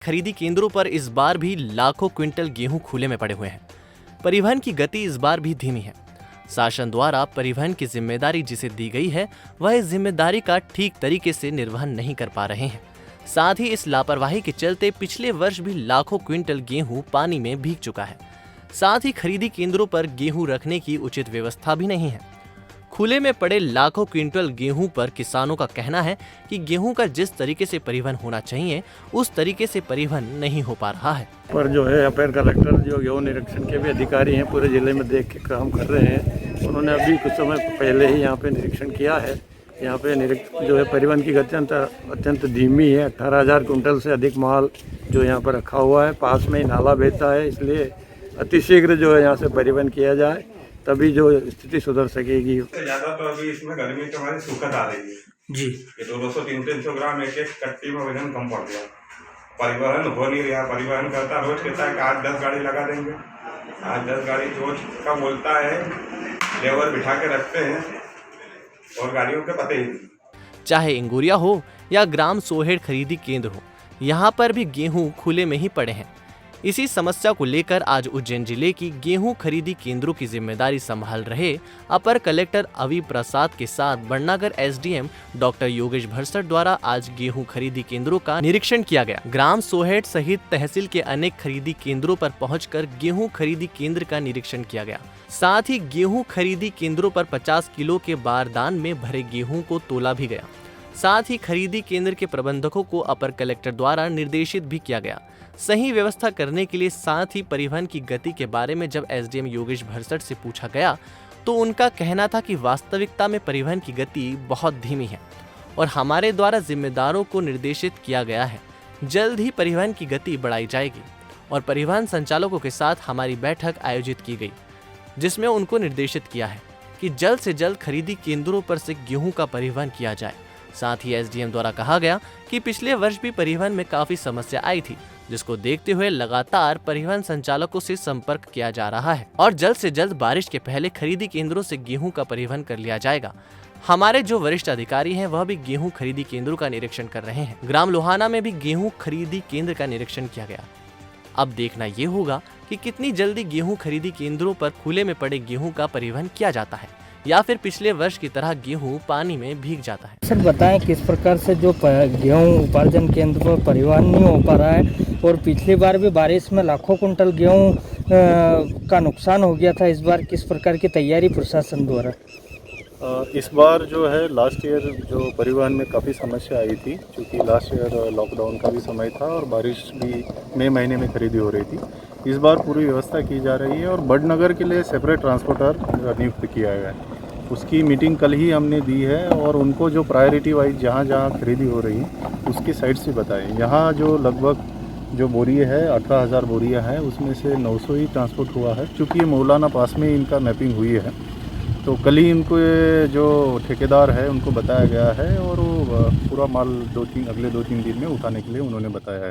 खरीदी केंद्रों पर इस बार भी लाखों क्विंटल गेहूं खुले में पड़े हुए हैं। परिवहन की गति इस बार भी धीमी है। शासन द्वारा परिवहन की जिम्मेदारी जिसे दी गई है वह इस जिम्मेदारी का ठीक तरीके से निर्वहन नहीं कर पा रहे हैं। साथ ही इस लापरवाही के चलते पिछले वर्ष भी लाखों क्विंटल गेहूं पानी में भीग चुका है। साथ ही खरीदी केंद्रों पर गेहूं रखने की उचित व्यवस्था भी नहीं है। खुले में पड़े लाखों क्विंटल गेहूं पर किसानों का कहना है कि गेहूं का जिस तरीके से परिवहन होना चाहिए उस तरीके से परिवहन नहीं हो पा रहा है। पर जो है अपर कलेक्टर जो गेहूं निरीक्षण के भी अधिकारी हैं पूरे जिले में देख के काम कर रहे हैं। उन्होंने अभी कुछ समय पहले ही यहाँ पे निरीक्षण किया है। यहाँ पे जो है परिवहन की गति अत्यंत धीमी है। 18,000 कुंटल से अधिक माल जो यहाँ पर रखा हुआ है। पास में ही नाला बहता है, इसलिए अतिशीघ्र जो है यहाँ से परिवहन किया जाए, तभी जो स्थिति सुधर सकेगी। ज़्यादा तो अभी इसमें गर्मी की हमारी सूखत आ रही है जी, ये 200-300 ग्राम एक कट्टी में वजन कम पड़ गया। परिवहन हो नहीं रहा। परिवहन करता रोज कहता है कि आज 10 गाड़ी लगा देंगे, आज 10 गाड़ी रोज का बोलता है। लेबर बिठा के रखते हैं और गाड़ियों के पते ही नहीं। चाहे इंगोरिया हो या ग्राम सोहेड़ खरीदी केंद्र हो, यहाँ पर भी गेहूं खुले में ही पड़े हैं। इसी समस्या को लेकर आज उज्जैन जिले की गेहूं खरीदी केंद्रों की जिम्मेदारी संभाल रहे अपर कलेक्टर अवी प्रसाद के साथ बड़नागर एसडीएम डॉक्टर योगेश भरसट द्वारा आज गेहूं खरीदी केंद्रों का निरीक्षण किया गया। ग्राम सोहेड़ सहित तहसील के अनेक खरीदी केंद्रों पर पहुंचकर गेहूं खरीदी केंद्र का निरीक्षण किया गया। साथ ही गेहूं खरीदी केंद्रों पर 50 किलो के बारदान में भरे गेहूं को तोला भी गया। साथ ही खरीदी केंद्र के प्रबंधकों को अपर कलेक्टर द्वारा निर्देशित भी किया गया सही व्यवस्था करने के लिए। साथ ही परिवहन की गति के बारे में जब एसडीएम योगेश भरसट से पूछा गया तो उनका कहना था कि वास्तविकता में परिवहन की गति बहुत धीमी है और हमारे द्वारा जिम्मेदारों को निर्देशित किया गया है, जल्द ही परिवहन की गति बढ़ाई जाएगी। और परिवहन संचालकों के साथ हमारी बैठक आयोजित की गई जिसमें उनको निर्देशित किया है कि जल्द से जल्द खरीदी केंद्रों पर से गेहूं का परिवहन किया जाए। साथ ही एसडीएम द्वारा कहा गया कि पिछले वर्ष भी परिवहन में काफी समस्या आई थी, जिसको देखते हुए लगातार परिवहन संचालकों से संपर्क किया जा रहा है और जल्द से जल्द बारिश के पहले खरीदी केंद्रों से गेहूं का परिवहन कर लिया जाएगा। हमारे जो वरिष्ठ अधिकारी हैं वह भी गेहूं खरीदी केंद्रों का निरीक्षण कर रहे हैं। ग्राम लोहाना में भी गेहूं खरीदी केंद्र का निरीक्षण किया गया। अब देखना ये होगा कि कितनी जल्दी गेहूं खरीदी केंद्रों पर खुले में पड़े गेहूं का परिवहन किया जाता है या फिर पिछले वर्ष की तरह गेहूं पानी में भीग जाता है। सर बताएं किस प्रकार से जो गेहूं उपार्जन केंद्र पर परिवहन नहीं हो पा रहा है और पिछली बार भी बारिश में लाखों कुंटल गेहूं का नुकसान हो गया था। इस बार किस प्रकार की तैयारी प्रशासन द्वारा? इस बार जो है लास्ट ईयर जो परिवहन में काफ़ी समस्या आई थी, क्योंकि लास्ट ईयर लॉकडाउन का भी समय था और बारिश भी मई महीने में खरीदी हो रही थी। इस बार पूरी व्यवस्था की जा रही है और बड़नगर के लिए सेपरेट ट्रांसपोर्टर नियुक्त किया गया है। उसकी मीटिंग कल ही हमने दी है और उनको जो प्रायोरिटी वाइज जहाँ जहाँ खरीदी हो रही है उसकी साइड से बताएं। यहाँ जो लगभग जो बोरिए है 18,000 बोरियाँ हैं, उसमें से 900 ही ट्रांसपोर्ट हुआ है। चूँकि मौलाना पास में इनका मैपिंग हुई है, तो कल ही इनको जो ठेकेदार है उनको बताया गया है और वो पूरा माल अगले 2-3 दिन में उठाने के लिए उन्होंने बताया है।